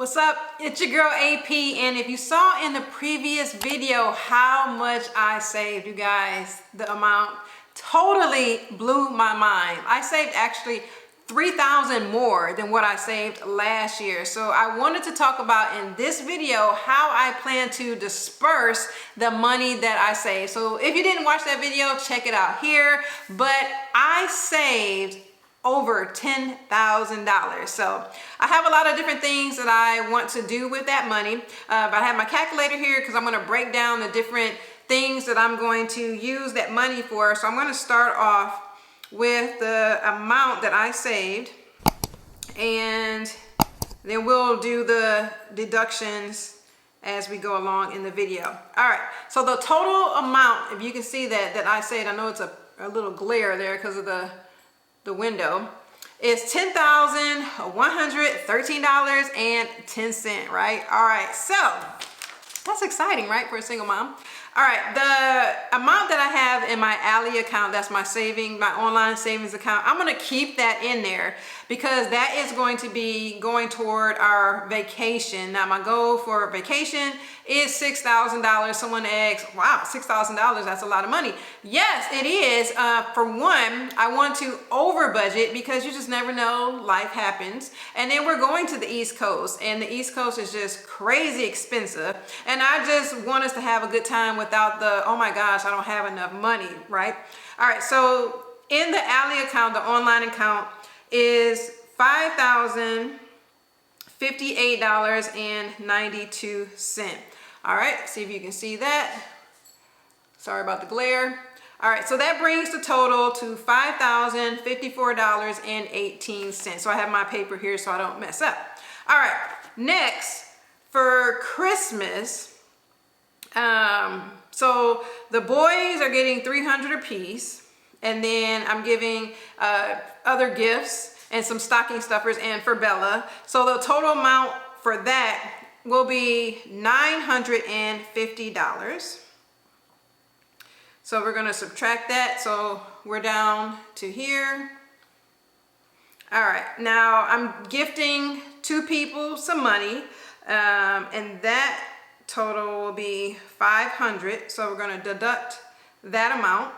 What's up? It's your girl AP, and if you saw in the previous video how much I saved, you guys, the amount totally blew my mind. I saved actually $3,000 more than what I saved last year. So I wanted to talk about in this video how I plan to disperse the money that I saved. So if you didn't watch that video, check it out here. But I saved over $10,000. So I have a lot of different things that I want to do with that money. But I have my calculator here because I'm going to break down the different things that I'm going to use that money for. So I'm going to start off with the amount that I saved, and then we'll do the deductions as we go along in the video. All right, so the total amount, if you can see that I saved, I know it's a little glare there because of the window, is $10,113.10, right? All right, so that's exciting, right, for a single mom? All right, the amount that I have in my Ally account, that's my online savings account, I'm gonna keep that in there because that is going to be going toward our vacation. Now, my goal for vacation is $6,000. Someone asks, wow, $6,000, that's a lot of money. Yes, it is. For one, I want to over budget because you just never know, life happens. And then we're going to the East Coast, and the East Coast is just crazy expensive. And I just want us to have a good time without the, oh my gosh, I don't have enough money, right? All right, so in the Ally account, the online account is $5,058.92. All right, see if you can see that. Sorry about the glare. All right, so that brings the total to $5,054.18. So I have my paper here so I don't mess up. All right, next, for Christmas, so the boys are getting $300 apiece, and then I'm giving other gifts and some stocking stuffers and for Bella. So the total amount for that will be $950. So we're gonna subtract that. So we're down to here. All right, now I'm gifting 2 people some money, and that total will be $500. So we're gonna deduct that amount.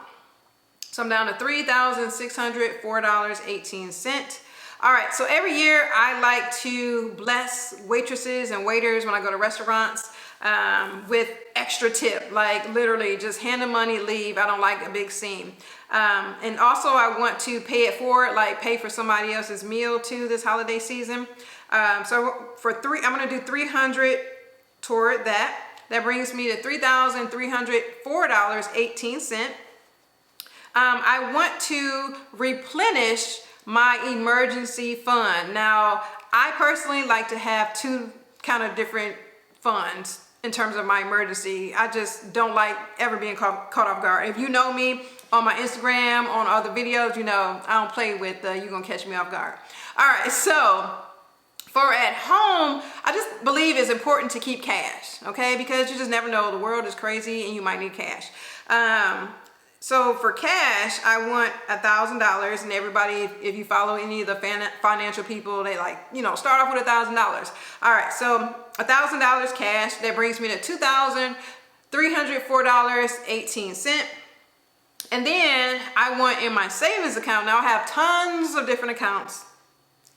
So I'm down to $3,604.18. All right, so every year I like to bless waitresses and waiters when I go to restaurants with extra tip, like literally just hand them money, leave. I don't like a big scene. And also I want to pay it forward, like pay for somebody else's meal too this holiday season. So I'm gonna do $300 toward that. That brings me to $3,304.18. I want to replenish my emergency fund. Now, I personally like to have 2 kind of different funds in terms of my emergency. I just don't like ever being caught off guard. If you know me on my Instagram, on other videos, you know I don't play with you gonna catch me off guard. All right, so for at home, I just believe it's important to keep cash, okay? Because you just never know, the world is crazy and you might need cash. So for cash, I want $1,000, and everybody, if you follow any of the financial people, they like, you know, start off with $1,000. All right, so $1,000 cash, that brings me to $2,304.18. And then I want in my savings account, now I have tons of different accounts.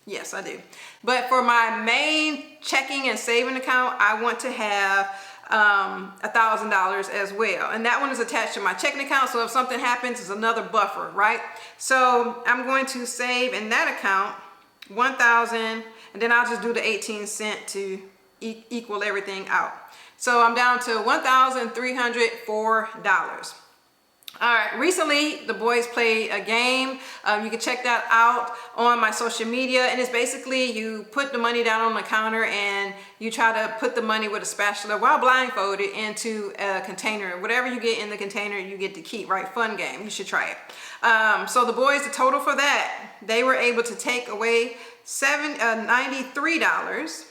Yes, I do. But for my main checking and saving account, I want to have $1,000 as well, and that one is attached to my checking account, so if something happens, it's another buffer, right? So I'm going to save in that account $1,000, and then I'll just do the 18 cents to equal everything out. So I'm down to $1,304. All right, recently the boys played a game. You can check that out on my social media, and it's basically you put the money down on the counter and you try to put the money with a spatula while blindfolded into a container. Whatever you get in the container, you get to keep, right? Fun game, you should try it. So the boys, the total for that, they were able to take away $93.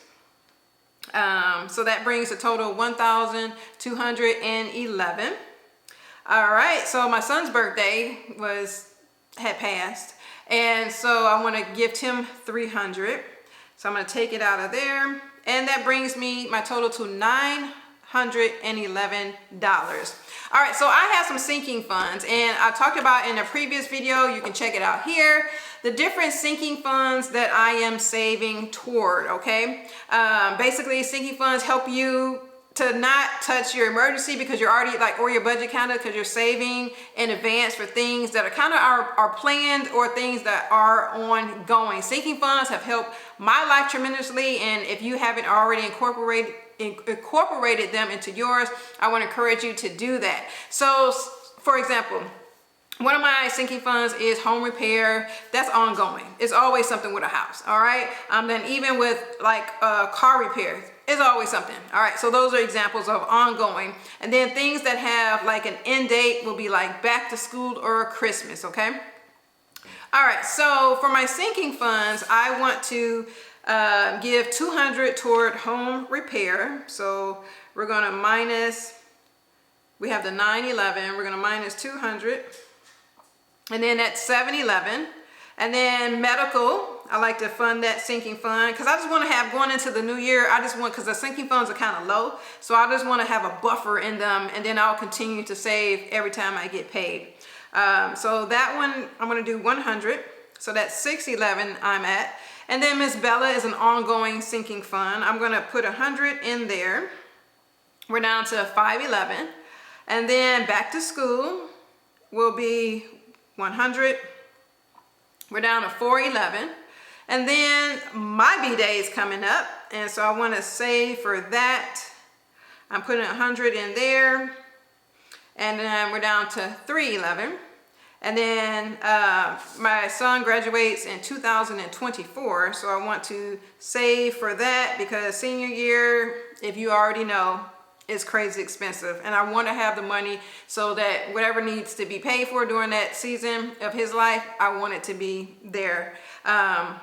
So that brings a total of $1,211. All right, so my son's birthday had passed, and so I want to gift him $300. So I'm going to take it out of there, and that brings me my total to $911. All right, so I have some sinking funds, and I talked about in a previous video, you can check it out here, the different sinking funds that I am saving toward, okay? Basically, sinking funds help you to not touch your emergency because you're already like, or your budget counter, because you're saving in advance for things that are kind of are planned or things that are ongoing. Sinking funds have helped my life tremendously, and if you haven't already incorporated them into yours, I want to encourage you to do that. So for example, one of my sinking funds is home repair. That's ongoing. It's always something with a house. All right. Then even with like car repairs, it's always something. All right. So those are examples of ongoing. And then things that have like an end date will be like back to school or Christmas. Okay. All right. So for my sinking funds, I want to give $200 toward home repair. So we're going to minus, we have the 911, we're going to minus 200. And then that's 711. And then medical, I like to fund that sinking fund because I just want to have, going into the new year, I just want, because the sinking funds are kind of low, so I just want to have a buffer in them, and then I'll continue to save every time I get paid. So that one, I'm going to do 100. So that's 611 I'm at. And then Miss Bella is an ongoing sinking fund. I'm going to put 100 in there. We're down to 511. And then back to school will be 100. We're down to 411. And then my Bday is coming up, and so I want to save for that. I'm putting 100 in there, and then we're down to 311. And then my son graduates in 2024, so I want to save for that because senior year, if you already know, is crazy expensive, and I want to have the money so that whatever needs to be paid for during that season of his life, I want it to be there. I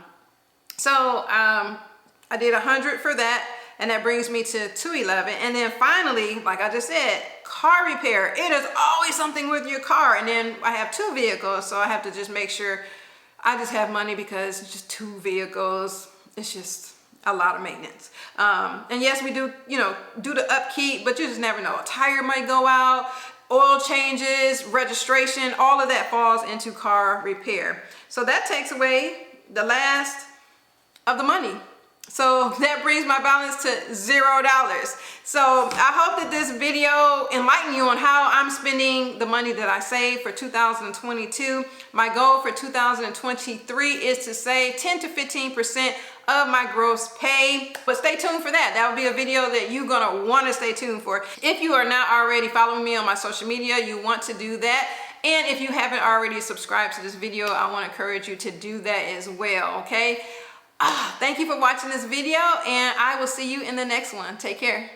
did 100 for that, and that brings me to 211. And then finally, like I just said, car repair. It is always something with your car. And then I have 2 vehicles, so I have to just make sure I just have money because it's just 2 vehicles. It's just a lot of maintenance. And yes, we do, do the upkeep, but you just never know. A tire might go out, oil changes, registration, all of that falls into car repair. So that takes away the last of the money. So that brings my balance to $0. So I hope that this video enlightened you on how I'm spending the money that I saved for 2022. My goal for 2023 is to save 10 to 15% of my gross pay, but stay tuned for that. That will be a video that you're gonna want to stay tuned for. If you are not already following me on my social media, you want to do that. And if you haven't already subscribed to this video, I want to encourage you to do that as well, okay? Thank you for watching this video, and I will see you in the next one. Take care.